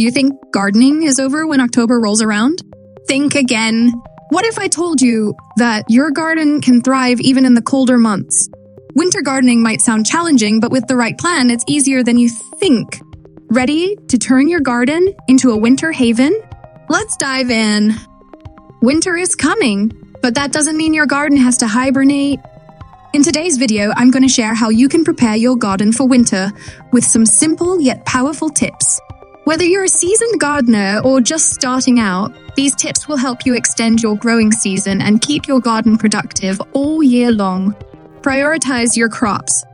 Do you think gardening is over when October rolls around? Think again. What if I told you that your garden can thrive even in the colder months? Winter gardening might sound challenging, but with the right plan, it's easier than you think. Ready to turn your garden into a winter haven? Let's dive in. Winter is coming, but that doesn't mean your garden has to hibernate. In today's video, I'm going to share how you can prepare your garden for winter with some simple yet powerful tips. Whether you're a seasoned gardener or just starting out, these tips will help you extend your growing season and keep your garden productive all year long. Prioritize your crops.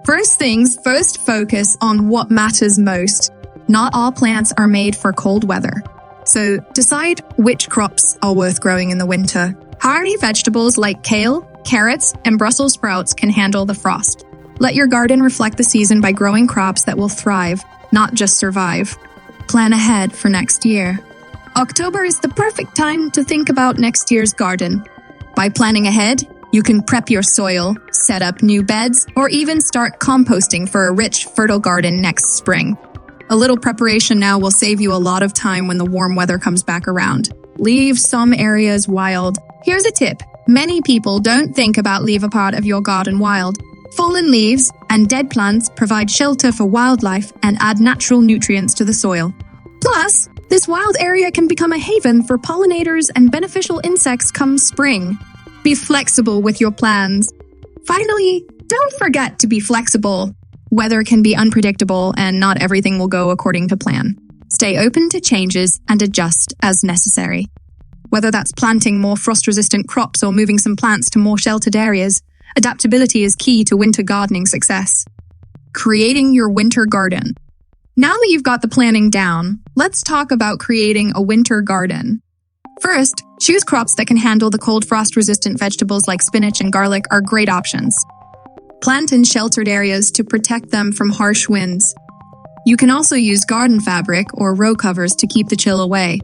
First things first, focus on what matters most. Not all plants are made for cold weather. So decide which crops are worth growing in the winter. Hardy vegetables like kale, carrots, and Brussels sprouts can handle the frost. Let your garden reflect the season by growing crops that will thrive, not just survive. Plan ahead for next year. October is the perfect time to think about next year's garden. By planning ahead, you can prep your soil, set up new beds, or even start composting for a rich, fertile garden next spring. A little preparation now will save you a lot of time when the warm weather comes back around. Leave some areas wild. Here's a tip. Many people don't think about leave a part of your garden wild. Fallen leaves and dead plants provide shelter for wildlife and add natural nutrients to the soil. Plus, this wild area can become a haven for pollinators and beneficial insects come spring. Be flexible with your plans. Finally, don't forget to be flexible. Weather can be unpredictable and not everything will go according to plan. Stay open to changes and adjust as necessary. Whether that's planting more frost-resistant crops or moving some plants to more sheltered areas, adaptability is key to winter gardening success. Creating your winter garden. Now that you've got the planning down, let's talk about creating a winter garden. First, choose crops that can handle the cold frost-resistant vegetables like spinach and garlic are great options. Plant in sheltered areas to protect them from harsh winds. You can also use garden fabric or row covers to keep the chill away.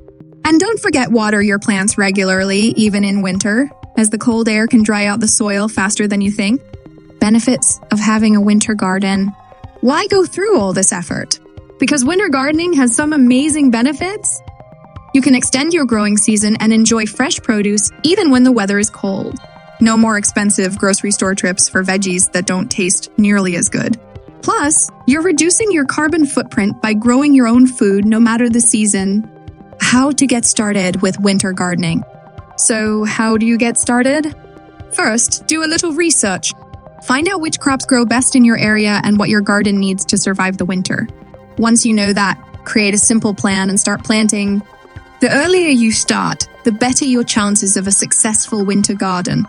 And don't forget water your plants regularly, even in winter, as the cold air can dry out the soil faster than you think. Benefits of having a winter garden. Why go through all this effort? Because winter gardening has some amazing benefits. You can extend your growing season and enjoy fresh produce even when the weather is cold. No more expensive grocery store trips for veggies that don't taste nearly as good. Plus, you're reducing your carbon footprint by growing your own food no matter the season. How to get started with winter gardening. So, how do you get started? First, do a little research. Find out which crops grow best in your area and what your garden needs to survive the winter. Once you know that, create a simple plan and start planting. The earlier you start, the better your chances of a successful winter garden.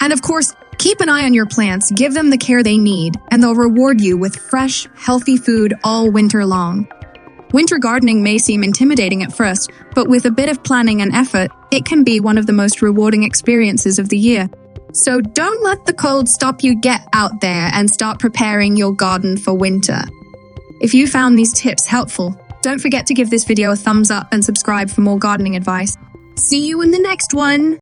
And of course, keep an eye on your plants, give them the care they need, and they'll reward you with fresh, healthy food all winter long. Winter gardening may seem intimidating at first, but with a bit of planning and effort, it can be one of the most rewarding experiences of the year. So don't let the cold stop you. Get out there and start preparing your garden for winter. If you found these tips helpful, don't forget to give this video a thumbs up and subscribe for more gardening advice. See you in the next one!